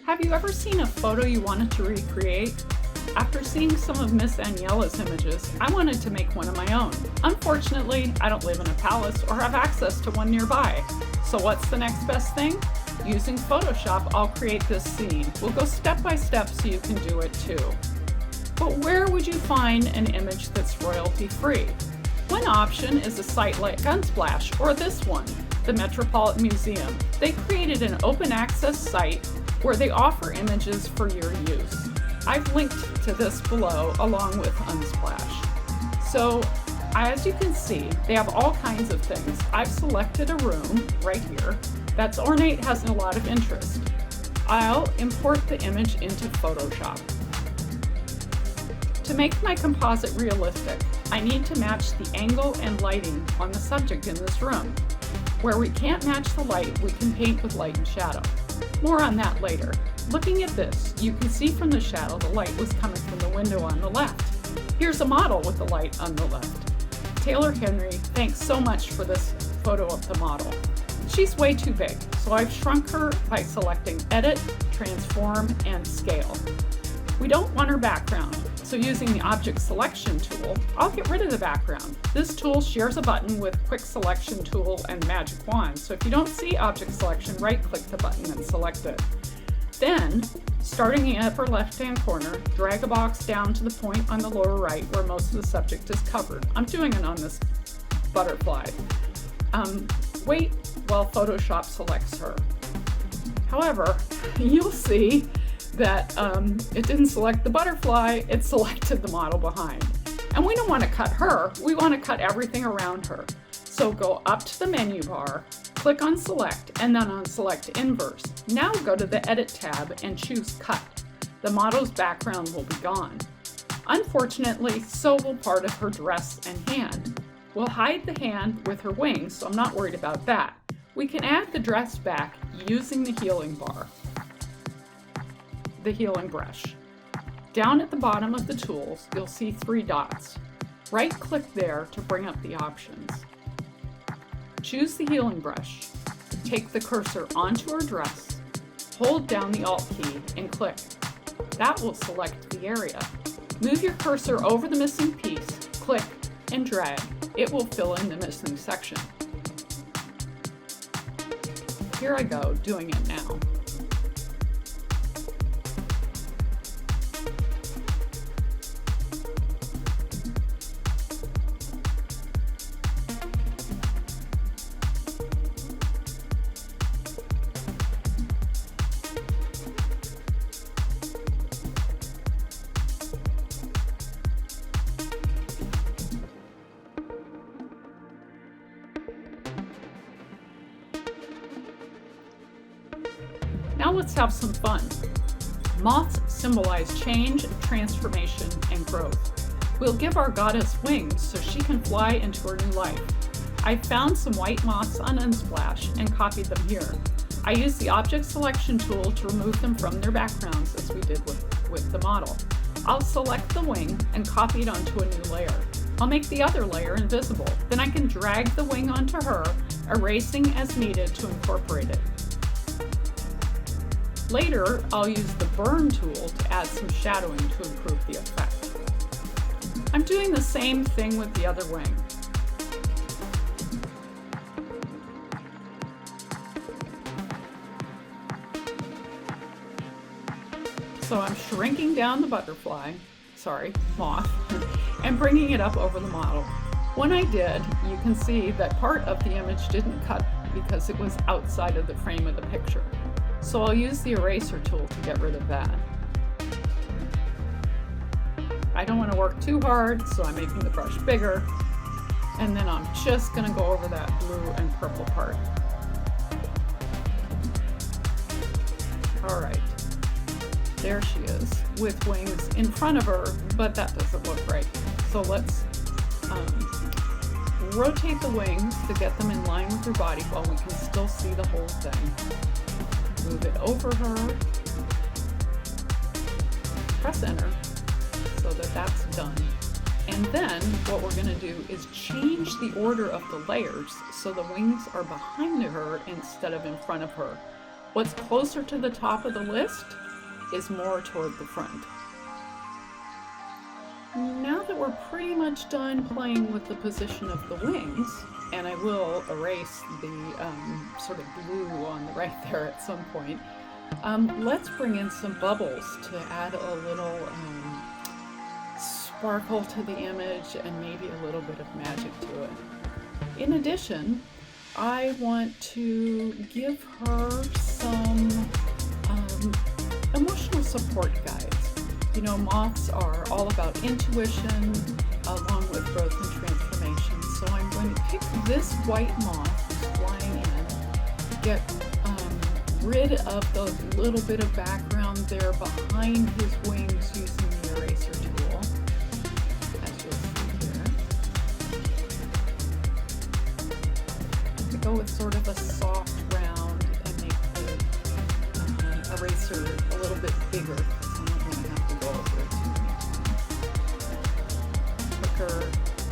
Have you ever seen a photo you wanted to recreate? After seeing some of Miss Aniela's images, I wanted to make one of my own. Unfortunately, I don't live in a palace or have access to one nearby. So what's the next best thing? Using Photoshop, I'll create this scene. We'll go step by step so you can do it too. But where would you find an image that's royalty free? One option is a site like Unsplash or this one, the Metropolitan Museum. They created an open access site where they offer images for your use. I've linked to this below along with Unsplash. So as you can see, they have all kinds of things. I've selected a room right here that's ornate, has a lot of interest. I'll import the image into Photoshop. To make my composite realistic, I need to match the angle and lighting on the subject in this room. Where we can't match the light, we can paint with light and shadow. More on that later. Looking at this, you can see from the shadow the light was coming from the window on the left. Here's a model with the light on the left. Taylor Henry, thanks so much for this photo of the model. She's way too big, so I've shrunk her by selecting Edit, Transform, and Scale. We don't want her background, so using the Object Selection tool, I'll get rid of the background. This tool shares a button with Quick Selection tool and Magic Wand, so if you don't see Object Selection, right-click the button and select it. Then, starting in the upper left-hand corner, drag a box down to the point on the lower right where most of the subject is covered. I'm doing it on this butterfly. Wait while Photoshop selects her. However, you'll see that it didn't select the butterfly, it selected the model behind. And we don't want to cut her, we want to cut everything around her. So go up to the menu bar, click on Select, and then on Select Inverse. Now go to the Edit tab and choose Cut. The model's background will be gone. Unfortunately, so will part of her dress and hand. We'll hide the hand with her wings, so I'm not worried about that. We can add the dress back using the healing bar, the healing brush. Down at the bottom of the tools, you'll see 3 dots. Right-click there to bring up the options. Choose the healing brush. Take the cursor onto her dress, hold down the Alt key, and click. That will select the area. Move your cursor over the missing piece, click, and drag. It will fill in the missing section. Here I go, doing it now. Now let's have some fun. Moths symbolize change, transformation, and growth. We'll give our goddess wings so she can fly into her new life. I found some white moths on Unsplash and copied them here. I used the Object Selection tool to remove them from their backgrounds as we did with the model. I'll select the wing and copy it onto a new layer. I'll make the other layer invisible. Then I can drag the wing onto her, erasing as needed to incorporate it. Later, I'll use the Burn tool to add some shadowing to improve the effect. I'm doing the same thing with the other wing. So I'm shrinking down the moth, and bringing it up over the model. When I did, you can see that part of the image didn't cut because it was outside of the frame of the picture. So I'll use the eraser tool to get rid of that. I don't want to work too hard, so I'm making the brush bigger. And then I'm just going to go over that blue and purple part. All right, there she is with wings in front of her, but that doesn't look right. So let's rotate the wings to get them in line with her body while we can still see the whole thing. Move it over her, press enter so that that's done. And then what we're going to do is change the order of the layers so the wings are behind her instead of in front of her. What's closer to the top of the list is more toward the front. Now that we're pretty much done playing with the position of the wings, and I will erase the sort of blue on the right there at some point, let's bring in some bubbles to add a little sparkle to the image and maybe a little bit of magic to it. In addition, I want to give her some emotional support guides. You know, moths are all about intuition along with growth and transformation. So I'm going to pick this white moth who's flying in, get rid of the little bit of background there behind his wings using the eraser tool, as you'll see here. To go with sort of a soft round and make the eraser a little bit bigger. Quicker,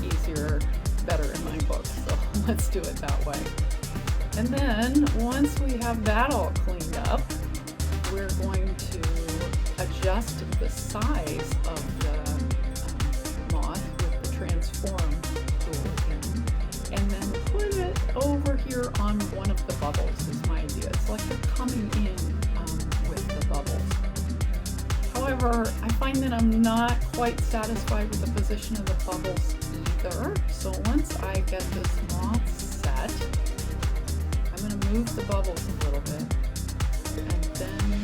easier, better in my book, so let's do it that way. And then once we have that all cleaned up, we're going to adjust the size of the moth with the transform tool again, and then put it over here on one of the bubbles is my idea. It's like they're coming in with the bubbles. However, I find that I'm not quite satisfied with the position of the bubbles either. So once I get this moth set, I'm going to move the bubbles a little bit, and then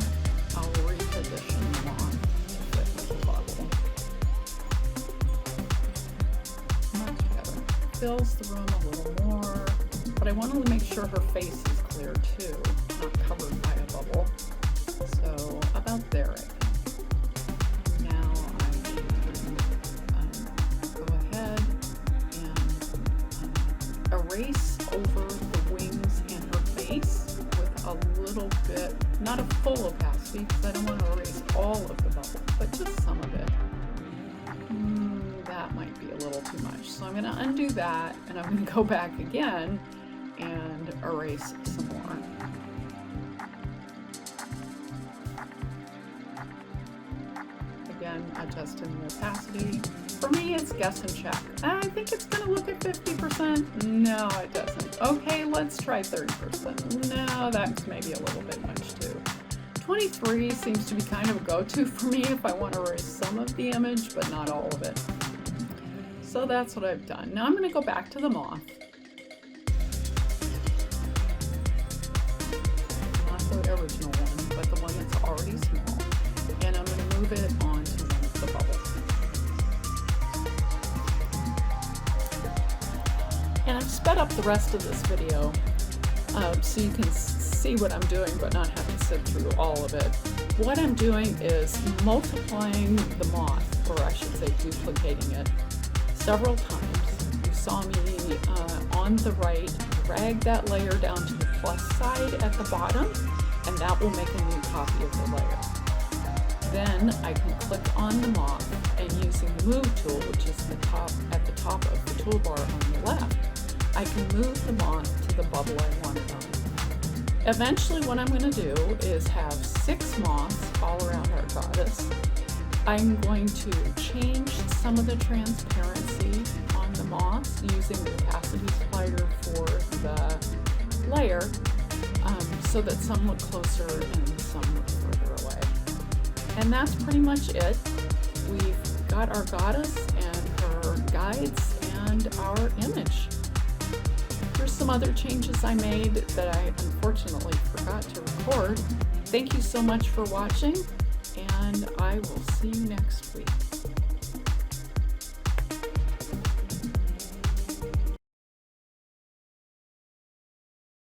I'll reposition the moth to fit with the bubble. Much better. Fills the room a little more, but I want to make sure her face is clear too, not covered by a bubble. So about there, I think. Erase over the wings and her face with a little bit, not a full opacity, because I don't want to erase all of the bubble, but just some of it. That might be a little too much. So I'm going to undo that, and I'm going to go back again and erase some more. Again, adjusting the opacity. For me, it's guess and check. I think it's going to look at 50%. No, it doesn't. Okay, let's try 30%. No, that's maybe a little bit much too. 23 seems to be kind of a go-to for me if I want to erase some of the image, but not all of it. So that's what I've done. Now I'm going to go back to the moth. Not the original one, but the one that's already small. And I'm going to move it onto one of the bubbles. And I've sped up the rest of this video so you can see what I'm doing but not have to sit through all of it. What I'm doing is multiplying the moth, or I should say duplicating it, several times. You saw me on the right drag that layer down to the plus side at the bottom, and that will make a new copy of the layer. Then I can click on the moth, and using the move tool, which is at the top of the toolbar on the left, I can move the moth to the bubble I want it on. Eventually what I'm going to do is have 6 moths all around our goddess. I'm going to change some of the transparency on the moths using the opacity slider for the layer so that some look closer and some look further away. And that's pretty much it. We've got our goddess and her guides and our image. Here's some other changes I made that I unfortunately forgot to record. Thank you so much for watching, and I will see you next week.